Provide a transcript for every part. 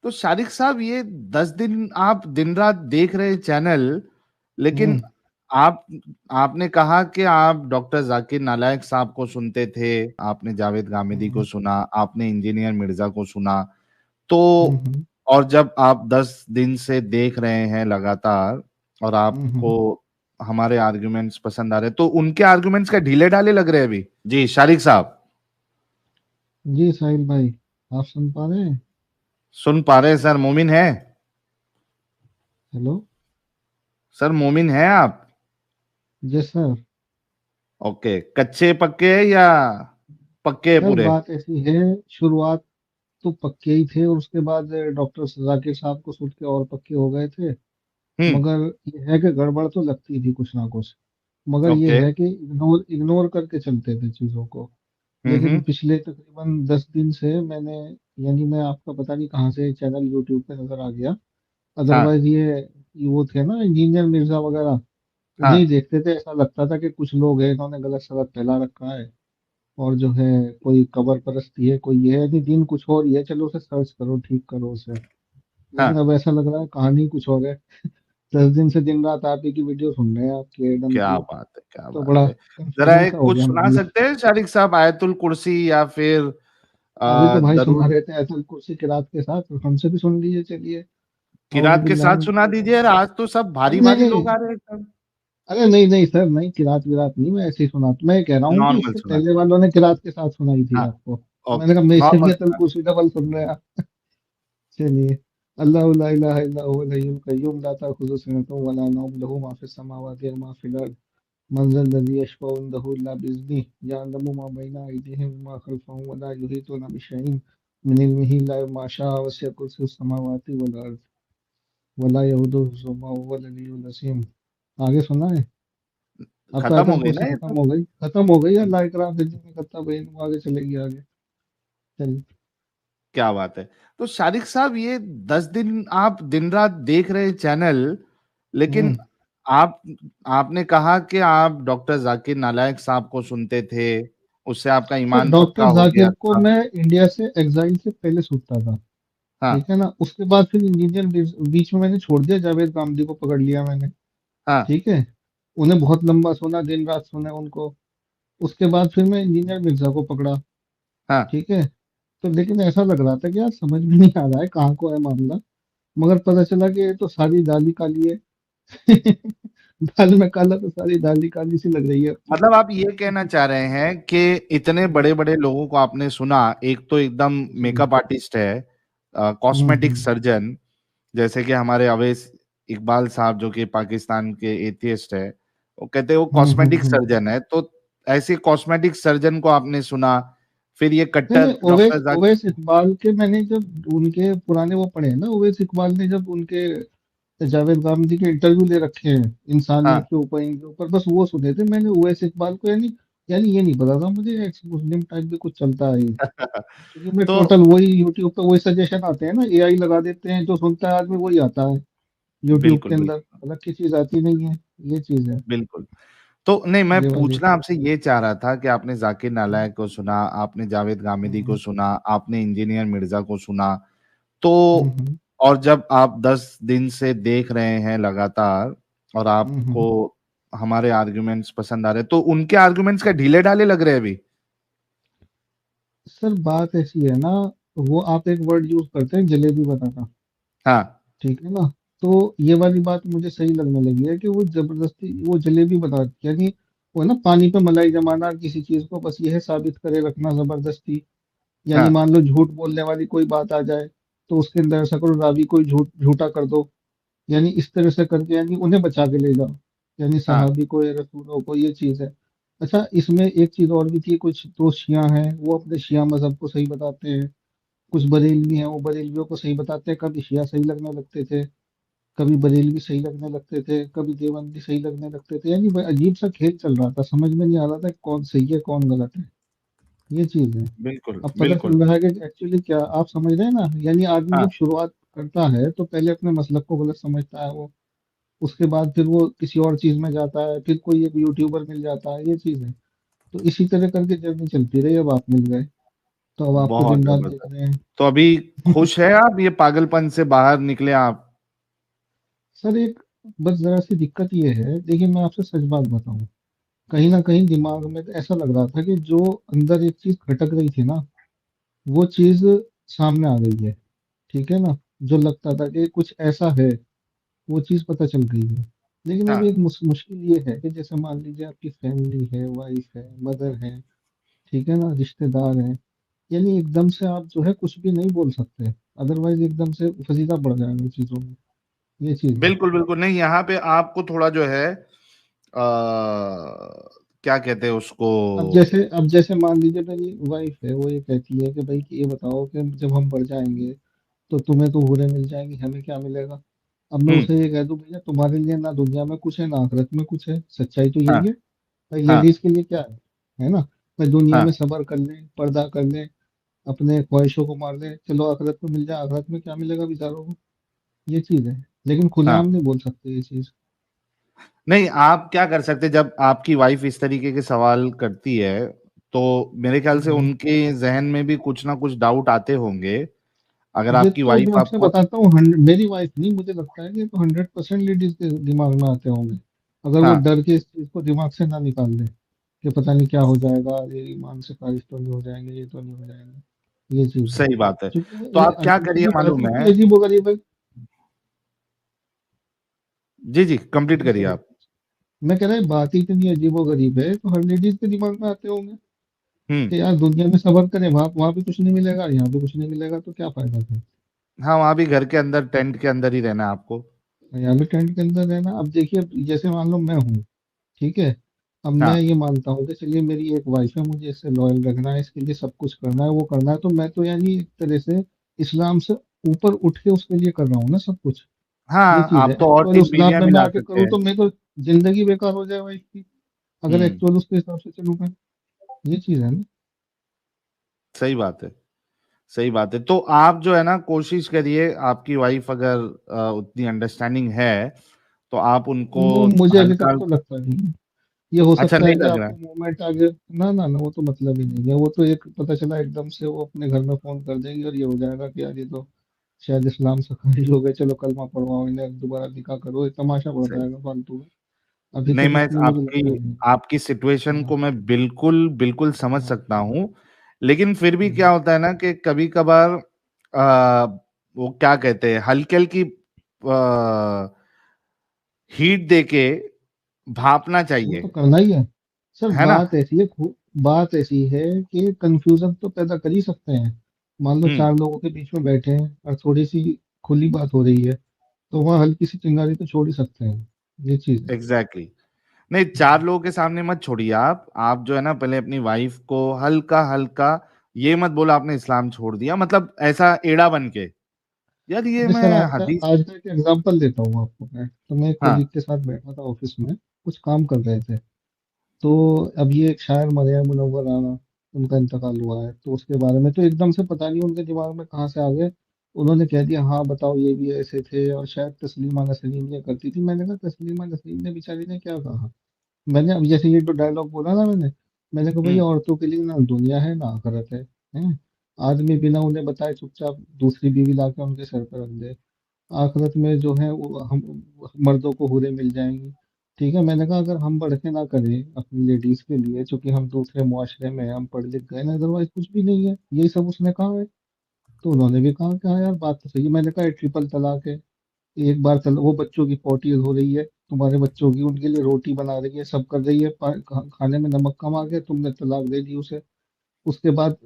तो शारिक साहब, ये 10 दिन आप दिन रात देख रहे चैनल, लेकिन हम्म आप आपने कहा कि आप डॉक्टर जाकिर नालायक साहब को सुनते थे, आपने जावेद गामिदी को हम्म सुना, आपने इंजीनियर मिर्जा को सुना। तो हम्म और जब आप 10 दिन से देख रहे हैं लगातार, और आपको हम्म। हमारे आर्गुमेंट्स पसंद आ रहे हैं, तो उनके आर्गुमेंट्स का ढीले ढाले लग रहे हैं अभी। जी शारिक साहब, जी साहिल भाई, आप सुन पा रहे हैं? सुन पा रहे हैं सर। मोमिन है? हेलो। सर मोमिन है आप? Yes sir. ओके, कच्चे पक्के या पक्के सर पूरे? बात ऐसी है, शुरुआत तो पक्के ही थे और उसके बाद डॉक्टर जाकिर साहब को सुन के और पक्के हो गए थे। हम्म। मगर ये है कि गड़बड़ तो लगती थी कुछ ना कुछ। मगर ये ओके। है कि इग्नोर इग्नोर करके चलते थे चीज़ों को। लेकिन हम्म। पिछले तकरीबन 10 दिन से मैंने, यानी मैं आपका पता नहीं कहाँ से चैनल यूट्यूब पे नजर आ गया। हाँ अदरवाइज ये वो थे ना इंजीनियर मिर्जा वगैरह, उन्हें ही हाँ देखते थे। ऐसा लगता था कि कुछ लोग हैं इन्होंने गलत सलत फैला रखा है, और जो है कोई कबर परस्ती है, कोई ये है, नहीं दिन कुछ और ही है, चलो उसे सर्च करो, ठीक करो उसे। लेकिन हाँ। अब ऐसा लग रहा है कहानी कुछ और है। 10 दिन से दिन रात आप ही की वीडियो सुन रहे हैं, आपकी एडम क्या की। बात है, क्या तो बात बड़ा है। जरा कंफ्यूजन सा एक हो कुछ गया सुना मामला। सकते हैं शारिक साहब, आयतुल कुर्सी या फिर अभी तो भाई सुना दरूद? रहे थे असल कुर्सी की रात के साथ, तो हमसे भी सुन लीजिए, चलिए। औज़ किरात के बिल्लाहि साथ मिनश सुना शैतानिर दीजिए यार, रजीम। आज तो सब भारी अरे नहीं भारी नहीं, लोग आ रहे हैं सब। अरे नहीं नहीं सर, नहीं किरात विरात नहीं, मैं ऐसे ही सुना, मैं ये कह रहा हूँ कि नॉर्मल इससे सुना। पहले वालों ने किरात के साथ सुनाई थी हाँ। आपको, तो मैंने ओके, कहा मैं से नॉर्मल भी अतल सुना। कुर्सी डबल सुन रहे हैं। चलिए। अल्लाहु ला इलाहा इल्ला हुवल हय्युल कय्यूम ला ताखुज़ुहु सिनतुन व ला नौम लहू मा फ़िस समावाति व मा फ़िल अर्ज़ मन ज़ल लज़ी यशफ़अउ इंदहु इल्ला बिइज़निहि यअलमु मा बैना अयदीहिम व मा ख़ल्फ़हुम व ला युहीतूना बिशैइन मिन इल्मिहि इल्ला बिमा शाअ वसिअ कुर्सियुहु समावाति वल अर्ज़ व ला यऊदुहु हिफ़्ज़ुहुमा व हुवल अलिय्युल अज़ीम। आगे सुना है? अब तो खत्म हो आयतल गई कुर्सी ना ये खत्म तो। हो गई, खत्म हो गई। अल्लाह इकराम फिर जिसने खत्म हुई, वो आगे चलेगी आगे। चलिए। क्या बात है। तो शारिक साहब, ये 10 दिन आप दिन रात देख रहे चैनल, लेकिन हम्म। आप आपने कहा कि आप डॉक्टर जाकिर नालायक साहब को सुनते थे, उससे आपका सर ईमान पक्का डॉक्टर हो गया जाकिर को था। मैं इंडिया से एग्जाइल से पहले सुनता था। हाँ ठीक है ना, उसके बाद फिर इंजीनियर बीच में मैंने छोड़ दिया, जावेद गामदी को पकड़ लिया मैंने। हाँ ठीक है। उन्हें बहुत लंबा सुना, दिन रात सुना उनको। उसके बाद फिर मैं इंजीनियर मिर्जा को पकड़ा। हाँ। ठीक है। तो लेकिन ऐसा लग रहा था कि यार समझ में नहीं आ रहा है कहाँ को है मामला। मगर पता चला कि ये तो सारी दाली काली है। दाल में काला तो सारी दाल ही काली सी लग रही है अब तो। मतलब आप ये कहना चाह रहे हैं कि इतने बड़े बड़े लोगों को आपने सुना, एक तो एकदम जी। मेकअप आर्टिस्ट है, कॉस्मेटिक हम्म। सर्जन, जैसे कि हमारे अवैस इकबाल साहब जो कि पाकिस्तान के एथियस्ट है, वो कहते हैं वो कॉस्मेटिक हम्म। सर्जन है। तो ऐसे कॉस्मेटिक सर्जन को आपने सुना, फिर ये नहीं नहीं, कट्टर Owais doctor Zakir. Owais Iqbal के मैंने जब उनके पुराने वो पढ़े हैं ना, ओवैस इकबाल ने जब उनके जावेद गामदी के इंटरव्यू ले रखे हैं इंसानियत हाँ के ऊपर, इनके ऊपर, बस वो सुने थे मैंने ओवैस इकबाल को। यानी यानी ये नहीं पता था मुझे एक्स मुस्लिम टाइप भी कुछ चलता है ये। क्योंकि मैं तो टोटल वही यूट्यूब पे वही सजेशन आते हैं ना, एआई लगा देते हैं, जो सुनता है आदमी वही आता है यूट्यूब बिल्कुल के अंदर, बिल्कुल अलग की चीज आती नहीं है। ये चीज है। बिल्कुल। तो नहीं, मैं ये वाली। पूछना आपसे ये चाह रहा था कि आपने जाकिर नालायक को सुना, आपने जावेद गामिदी को हम्म सुना, आपने इंजीनियर मिर्जा को सुना। तो हम्म और जब आप 10 दिन से देख रहे हैं लगातार, और आपको हम्म। हमारे आर्गुमेंट्स पसंद आ रहे हैं, तो उनके आर्गुमेंट्स का ढीले ढाले लग रहे हैं अभी। सर बात ऐसी है ना, वो आप एक वर्ड यूज करते हैं जलेबी बनाना। हाँ ठीक है ना। तो ये वाली बात मुझे सही लगने लगी है कि वो जबरदस्ती वो जलेबी बना, यानी वो है ना पानी पे मलाई जमाना, किसी चीज को बस ये है साबित करे रखना जबरदस्ती। यानी हाँ मान लो झूठ बोलने वाली कोई बात आ जाए, तो उसके अंदर ऐसा करो रावी कोई झूठा कर दो। यानी इस तरह से करके यानी उन्हें बचा के ले जाओ, यानी हाँ सहाबी को या रसूलों को, ये चीज है। अच्छा, इसमें एक चीज और भी थी, कुछ दो शिया हैं वो अपने शिया मजहब को सही बताते हैं, कुछ बरेलवी हैं वो बरेलवियों को सही बताते हैं। कभी शिया सही लगने लगते थे, कभी बरेलवी सही लगने लगते थे, कभी देवबंदी सही लगने लगते थे। यानी बड़ा अजीब सा खेल चल रहा था, समझ में नहीं आ रहा था कि कौन सही है कौन गलत है। ये चीज है। बिल्कुल अब पता बिल्कुल चल रहा है कि एक्चुअली क्या, आप समझ रहे हैं ना, यानी आदमी हाँ जब शुरुआत करता है तो पहले अपने मसलक को गलत समझता है वो। उसके बाद फिर वो किसी और चीज में जाता है, फिर कोई एक यूट्यूबर मिल जाता है, ये चीज है। तो इसी तरह करके जर्नी चलती रही, अब आप मिल गए। तो अब आपको बहुत दिन रात देख जबरदस्त। रहे हैं। तो अभी खुश है आप, ये पागलपन से बाहर निकले आप? सर एक बस जरा सी दिक्कत ये है, देखिए मैं आपसे सच बात बताऊं, कहीं ना कहीं दिमाग में तो ऐसा लग रहा था कि जो अंदर एक चीज खटक रही थी ना, वो चीज सामने आ गई है। ठीक है ना, जो लगता था कि कुछ ऐसा है, वो चीज पता चल गई है। लेकिन अभी एक हाँ मुश्किल ये है कि जैसे मान लीजिए आपकी फैमिली है, वाइफ है, मदर है, ठीक है ना, रिश्तेदार हैं, यानी एकदम से आप जो है कुछ भी नहीं बोल सकते, अदरवाइज एकदम से फजीता पड़ जाएगा चीजों में। ये चीज है। बिल्कुल बिल्कुल, नहीं यहाँ पे आपको थोड़ा जो है क्या कहते हैं उसको। अब जैसे मान लीजिए मेरी वाइफ है, वो ये कहती है कि भाई कि ये बताओ कि जब हम बढ़ जाएंगे तो तुम्हें तो हूरें मिल जाएंगी, हमें क्या मिलेगा। अब मैं हम्म। उसे ये कह दूं भैया तुम्हारे लिए ना दुनिया में कुछ है ना आखिरत में कुछ है, सच्चाई तो हाँ यही है। भाई हाँ लेडीज के लिए क्या है ना। भाई दुनिया में हाँ सबर कर ले, पर्दा कर ले, अपने ख्वाहिशों को मार ले, चलो आखिरत में मिल जाए, आखिरत में क्या मिलेगा बेचारों को। ये चीज है, लेकिन खुलेआम हाँ। नहीं बोल सकते ये चीज। नहीं, आप क्या कर सकते, जब आपकी वाइफ इस तरीके के सवाल करती है तो मेरे ख्याल से हम्म। उनके जहन में भी कुछ ना कुछ डाउट आते होंगे। अगर ये आपकी तो मैं वाइफ आपसे आपको, बताता हूँ, मेरी वाइफ नहीं, मुझे लगता है कि ये तो 100% लेडीज के दिमाग में आते होंगे, अगर वो हाँ डर के इस चीज को दिमाग से ना निकाल दे कि पता नहीं क्या हो जाएगा, ये ईमान से खारिज तो नहीं हो जाएंगे, ये तो नहीं हो जाएगा। ये चीज है। सही बात है। तो आप क्या करिए क्योंकि बात मालूम इतनी है। अजीब गरीब है। जी जी, कंप्लीट जी करिए सर, आप। मैं कह रहा है बात ही इतनी अजीब गरीब है तो हर लेडीज के दिमाग में आते होंगे हम्म। कि यार दुनिया में सबर करें, वहां वहां भी कुछ नहीं मिलेगा, यहाँ भी कुछ नहीं मिलेगा, तो क्या फायदा था। हाँ, वहां भी घर के अंदर, टेंट के अंदर ही रहना है आपको। यहाँ भी टेंट के अंदर रहना। अब देखिए, अब जैसे मान लो मैं हूँ, ठीक है, अब मैं हाँ ये मानता हूँ कि चलिए मेरी एक वाइफ है, मुझे इससे लॉयल रखना है, इसके लिए सब कुछ करना है, वो करना है, तो मैं तो यानी एक तरह से इस्लाम से ऊपर उठ के उसके लिए कर रहा हूँ ना सब कुछ। ये हाँ, चीज है, आप तो और एक्चुअल 3 बीवियां इस्लाम में भी मैं ला आके सकते करूँ हैं। तो मैं तो जिंदगी बेकार हो जाए वाइफ की, अगर हम्म। एक्चुअल उसके हिसाब से चलूँ मैं। ये चीज है ना। सही बात है। सही बात है। तो आप जो है ना, कोशिश करिए, आपकी वाइफ अगर उतनी अंडरस्टैंडिंग है तो आप उनको वो मुझे अभी तक हल्का। तो लगता नहीं है। ये हो अच्छा, सकता नहीं है कि लग रहा आपको है। मोमेंट आगे। ना ना ना, वो तो मतलब ही नहीं है, वो तो एक पता चला एकदम से वो अपने घर में फोन कर देंगे और ये हो जाएगा कि यार ये तो शायद इस्लाम से खारिज हो गए, चलो कलमा पढ़वाओ इन्हें, दोबारा निकाह करो, ये तमाशा बढ़ सही। जाएगा फालतू में। अभी नहीं, तक मैं इसलिए मुझे आपकी लगता नहीं। आपकी सिचुएशन हाँ को मैं बिल्कुल बिल्कुल समझ हाँ। सकता हूँ। लेकिन फिर भी क्या हम्म। होता है ना कि कभी कभार वो क्या कहते हैं, हल्की हल्की हीट दे के भापना वो चाहिए। तो करना ही है। सर है ना? बात ऐसी है कि कंफ्यूजन तो पैदा कर ही सकते हैं। मान लो हम्म। चार लोगों के बीच में बैठे हैं और थोड़ी सी खुली बात हो रही है, तो वहाँ हल्की सी चिंगारी तो छोड़ ही सकते हैं। ये चीज है। Exactly exactly। नहीं, 4 लोगों के सामने मत छोड़िए। आप जो है ना, पहले अपनी वाइफ को हल्का हल्का, ये मत बोला आपने इस्लाम छोड़ दिया, मतलब ऐसा एड़ा बन के, यार ये अभी मैं सर हदीस। आज का एक एग्जांपल देता हूँ आपको मैं, तो मैं एक हाँ। कोलीग के साथ बैठा था ऑफिस में, कुछ काम कर रहे थे। तो अब ये एक शायर मरे हैं, मुनव्वर राना, उनका इंतकाल हुआ है, तो उसके बारे में तो एकदम से पता नहीं उनके दिमाग में कहाँ से आ गए, उन्होंने कह दिया हाँ बताओ ये भी ऐसे थे, और शायद तस्लीमा नसरीन ये करती थी। मैंने कहा तस्लीमा नसरीन ने बेचारी ने क्या कहा। मैंने अब जैसे ये जो डायलॉग बोला ना मैंने कहा भाई हम्म। औरतों के लिए ना दुनिया है ना आखिरत है? आदमी बिना उन्हें बताए चुपचाप दूसरी बीवी लाके उनके सर पर रख दे, आखिरत में जो है वो हम मर्दों को हूरें मिल जाएंगी। ठीक है, मैंने कहा अगर हम बढ़ के ना करें अपनी लेडीज के लिए, क्योंकि हम दूसरे मुआशरे में हैं, हम पढ़ लिख गए ना, अदरवाइज कुछ भी नहीं है, यही सब उसने कहा है। तो उन्होंने भी कहा कि हाँ यार बात तो सही है। मैंने कहा ये ट्रिपल तलाक है, एक बार वो बच्चों की पोटी हो रही है, तुम्हारे बच्चों की, उनके लिए रोटी बना रही है, सब कर रही है, खाने में नमक कम आ गया, तुमने तलाक दे दी उसे। उसके बाद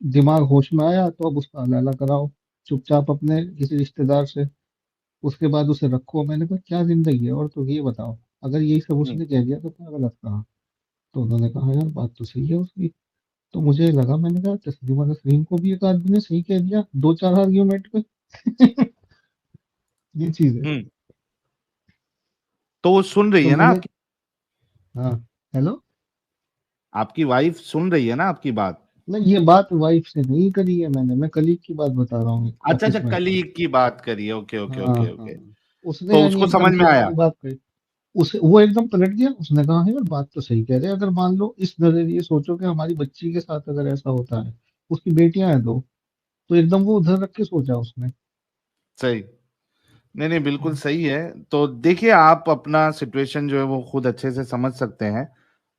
दिमाग होश में आया तो अब उसका हलाला कराओ चुपचाप अपने किसी रिश्तेदार से, उसके बाद उसे रखो। मैंने कहा क्या जिंदगी है, और तो ये बताओ, अगर यही सब हम्म। उसने कह दिया तो क्या गलत कहा। तो उन्होंने कहा यार बात तो सही है उसकी। तो मुझे लगा, मैंने कहा तस्लीमा नसरीन को भी एक आदमी ने सही कह दिया दो चार आर्ग्यूमेंट पे। ये चीज है। हम्म। तो वो सुन रही तो है ना मैंने, आपकी? हाँ, हेलो, आपकी वाइफ सुन रही है ना आपकी बात? मैं ये बात वाइफ से नहीं करी है मैंने, मैं कलीग की बात बता रहा हूँ अच्छा अच्छा, ऑफिस में था। कलीग की बात करिए। ओके ओके हाँ ओके हाँ। ओके। उसने तो यानी उसको एकदम समझ से में आया। सारी बात कही। उसे वो एकदम पलट गया, उसने कहा यार बात तो सही कह रहे हैं, अगर मान लो इस नजरिए सोचो कि हमारी बच्ची के साथ अगर ऐसा होता है उसकी बेटियां हैं दो, तो एकदम वो उधर रख के सोचा उसने। सही। नहीं नहीं, बिल्कुल सही है। तो देखिए, आप अपना सिचुएशन जो है वो खुद अच्छे से समझ सकते हैं।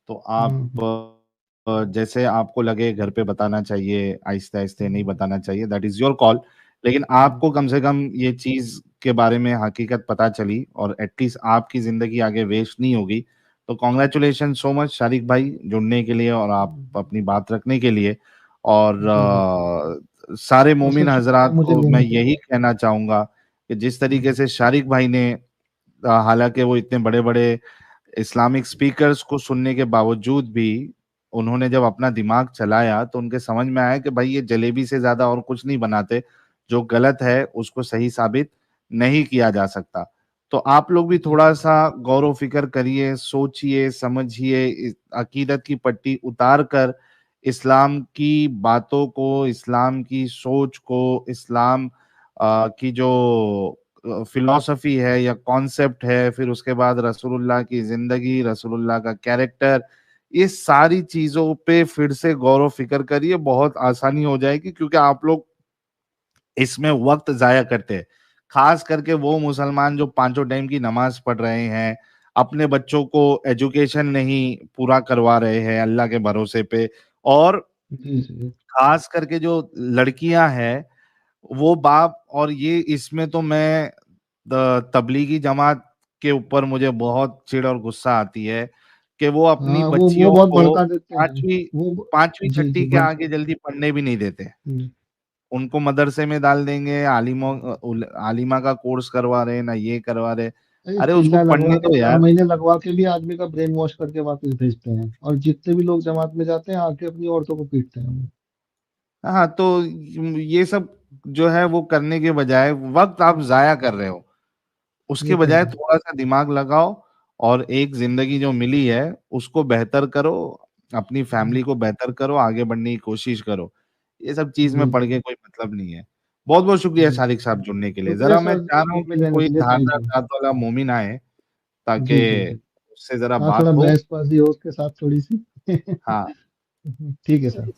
तो आप हम्म जैसे आपको लगे घर पे बताना चाहिए, आहिस्ते आहिस्ते नहीं हम्म बताना चाहिए, दैट इज योर कॉल। लेकिन हम्म आपको कम से कम ये चीज के बारे में हकीकत पता चली, और एटलीस्ट आपकी जिंदगी आगे वेस्ट नहीं होगी। तो कॉन्ग्रेचुलेशन सो मच शारिक भाई, जुड़ने के लिए और आप हम्म, अपनी बात रखने के लिए। और जी जी। सारे ये मोमिन सब शुक्रिया हजरात मुझे को मैं लेने के यही लिए। कहना चाहूंगा कि जिस तरीके हम्म, से शारिक भाई ने, हालांकि वो इतने बड़े बड़े इस्लामिक स्पीकर्स को सुनने के बावजूद भी उन्होंने जब अपना दिमाग चलाया तो उनके समझ में आया कि भाई ये जलेबी से ज्यादा और कुछ नहीं बनाते। जो गलत है उसको सही साबित नहीं किया जा सकता। तो आप लोग भी जी थोड़ा जी सा गौर फिक्र करिए, सोचिए, समझिए, अकीदत की पट्टी उतार कर इस्लाम की बातों को, इस्लाम की सोच को, इस्लाम की जो फिलॉसफी है या कॉन्सेप्ट है, फिर उसके बाद रसूलुल्लाह की जिंदगी, रसूलुल्लाह का कैरेक्टर, ये सारी चीजों पे फिर से गौर व फिक्र करिए। बहुत आसानी हो जाएगी, क्योंकि आप लोग इसमें वक्त जाया करते हैं। खास करके वो मुसलमान जो पांचों टाइम की नमाज पढ़ रहे हैं, अपने बच्चों को एजुकेशन नहीं पूरा करवा रहे हैं अल्लाह के भरोसे पे। और जी जी। खास करके जो लड़कियां हैं, वो बाप, और ये इसमें तो मैं तबलीगी जमात के ऊपर मुझे बहुत चिढ़ और गुस्सा आती है कि वो अपनी हाँ, वो बच्चियों बहुत को भड़का देते हैं। पांचवी वो पांचवी जी जी छठी के आगे जल्दी पढ़ने भी नहीं देते। हम्म, उनको मदरसे में डाल देंगे, आलिमा का कोर्स करवा रहे, ना ये करवा रहे। अरे अरे उसको टीका पढ़ने लगवा के दो 4 यार। महीने लगवा के भी आदमी का ब्रेन वॉश करके वापस भेजते हैं, और जितने भी लोग जमात में जाते हैं आके अपनी औरतों को पीटते हैं वो। हाँ, तो ये सब जो है वो करने के बजाय वक्त आप जाया कर रहे हो। उसके ये तो बजाय है। थोड़ा सा दिमाग लगाओ, और एक जिंदगी जो मिली है उसको बेहतर करो, अपनी हम्म, फैमिली को बेहतर करो, आगे बढ़ने की कोशिश करो। ये सब चीज में जी पढ़ जी के कोई मतलब नहीं है। बहुत बहुत शुक्रिया जी। शारिक साहब, जुड़ने के लिए। शुक्रिया जरा मैं सर, चाह रहा हूँ ग्रुप में कि लेने कोई के लिए, थैंक धारदार यू। दांत वाला मोमिन आए, जी जी ताकि जी। उससे जरा हाँ, बात थोड़ा हो। बहसबाजी हो उसके साथ थोड़ी सी। हाँ। ठीक है सर।